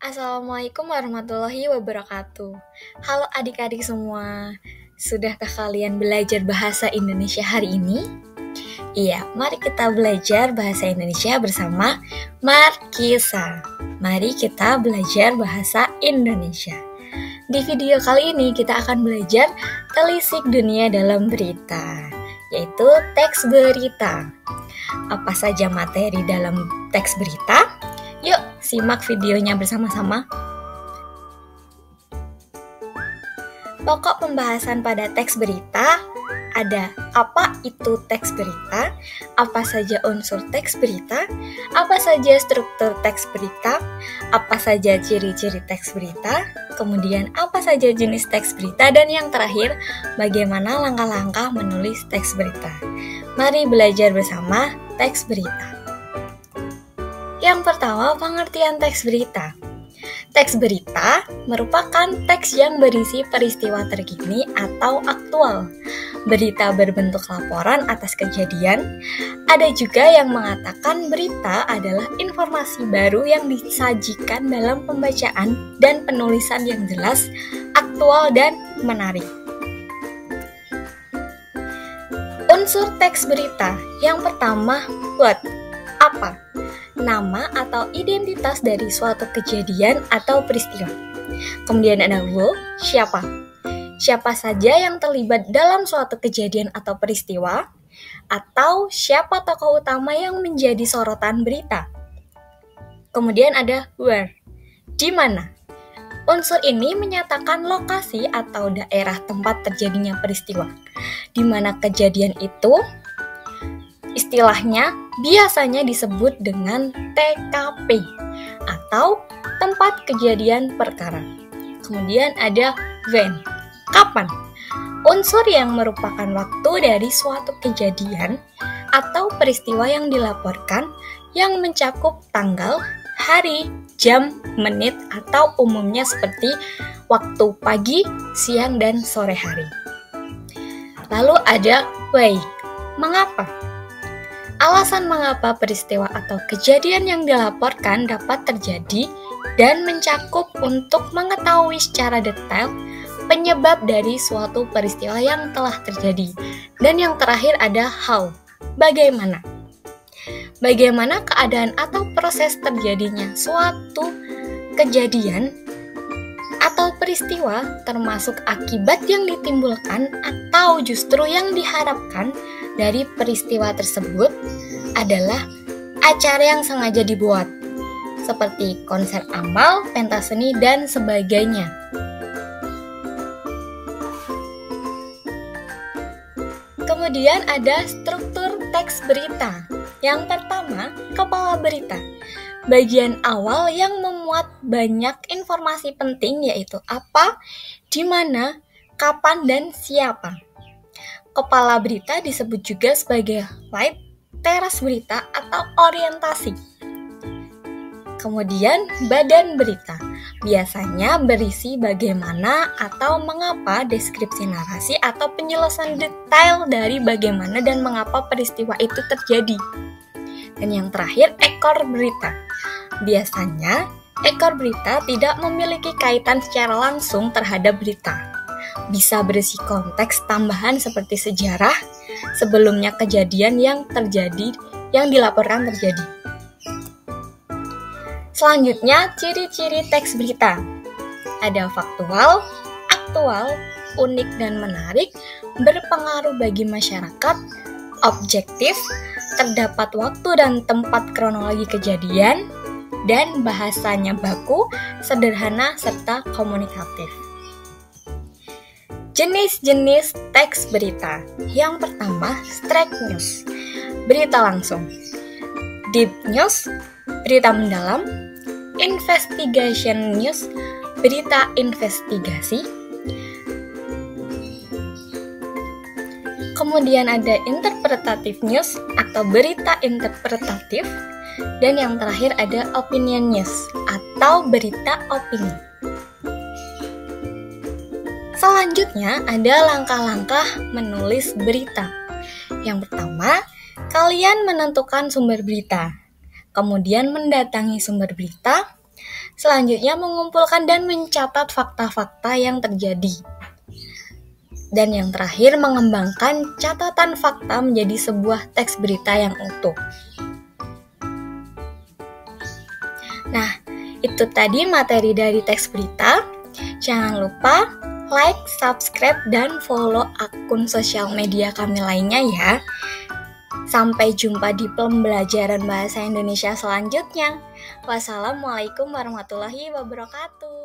Assalamualaikum warahmatullahi wabarakatuh. Halo adik-adik semua, sudahkah kalian belajar bahasa Indonesia hari ini? Iya, mari kita belajar bahasa Indonesia bersama Markisa. Mari kita belajar bahasa Indonesia. Di video kali ini kita akan belajar telisik dunia dalam berita, yaitu teks berita. Apa saja materi dalam teks berita? Yuk, simak videonya bersama-sama. Pokok pembahasan pada teks berita ada apa itu teks berita, apa saja unsur teks berita, apa saja struktur teks berita, apa saja ciri-ciri teks berita, kemudian apa saja jenis teks berita, dan yang terakhir, bagaimana langkah-langkah menulis teks berita. Mari belajar bersama teks berita. Yang pertama, pengertian teks berita. Teks berita merupakan teks yang berisi peristiwa terkini atau aktual. Berita berbentuk laporan atas kejadian. Ada juga yang mengatakan berita adalah informasi baru yang disajikan dalam pembacaan dan penulisan yang jelas, aktual, dan menarik. Unsur teks berita. Yang pertama, what? Apa? Nama atau identitas dari suatu kejadian atau peristiwa. Kemudian ada who, siapa? Siapa saja yang terlibat dalam suatu kejadian atau peristiwa, atau siapa tokoh utama yang menjadi sorotan berita. Kemudian ada where, di mana? Unsur ini menyatakan lokasi atau daerah tempat terjadinya peristiwa. Di mana kejadian itu istilahnya biasanya disebut dengan TKP atau tempat kejadian perkara. Kemudian ada when, kapan? Unsur yang merupakan waktu dari suatu kejadian atau peristiwa yang dilaporkan yang mencakup tanggal, hari, jam, menit, atau umumnya seperti waktu pagi, siang, dan sore hari. Lalu ada why, mengapa? Alasan mengapa peristiwa atau kejadian yang dilaporkan dapat terjadi dan mencakup untuk mengetahui secara detail penyebab dari suatu peristiwa yang telah terjadi. Dan yang terakhir ada how, bagaimana? Bagaimana keadaan atau proses terjadinya suatu kejadian atau peristiwa, termasuk akibat yang ditimbulkan atau justru yang diharapkan dari peristiwa tersebut adalah acara yang sengaja dibuat, seperti konser amal, pentas seni, dan sebagainya. Kemudian ada struktur teks berita. Yang pertama, kepala berita. Bagian awal yang memuat banyak informasi penting, yaitu apa, di mana, kapan, dan siapa. Kepala berita disebut juga sebagai light, teras berita, atau orientasi. Kemudian badan berita biasanya berisi bagaimana atau mengapa, deskripsi narasi atau penjelasan detail dari bagaimana dan mengapa peristiwa itu terjadi. Dan yang terakhir, ekor berita. Biasanya ekor berita tidak memiliki kaitan secara langsung terhadap berita. Bisa berisi konteks tambahan seperti sejarah sebelumnya kejadian yang dilaporkan terjadi. Selanjutnya, ciri-ciri teks berita. Ada faktual, aktual, unik dan menarik, berpengaruh bagi masyarakat, objektif, terdapat waktu dan tempat kronologi kejadian, dan bahasanya baku, sederhana, serta komunikatif. Jenis-jenis teks berita. Yang pertama, straight news, berita langsung. Deep news, berita mendalam. Investigation news, berita investigasi. Kemudian ada interpretative news atau berita interpretatif. Dan yang terakhir ada opinion news atau berita opini. Selanjutnya ada langkah-langkah menulis berita. Yang pertama, kalian menentukan sumber berita. Kemudian mendatangi sumber berita. Selanjutnya, mengumpulkan dan mencatat fakta-fakta yang terjadi. Dan yang terakhir, mengembangkan catatan fakta menjadi sebuah teks berita yang utuh. Nah, itu tadi materi dari teks berita. Jangan lupa like, subscribe, dan follow akun sosial media kami lainnya ya. Sampai jumpa di pembelajaran bahasa Indonesia selanjutnya. Wassalamualaikum warahmatullahi wabarakatuh.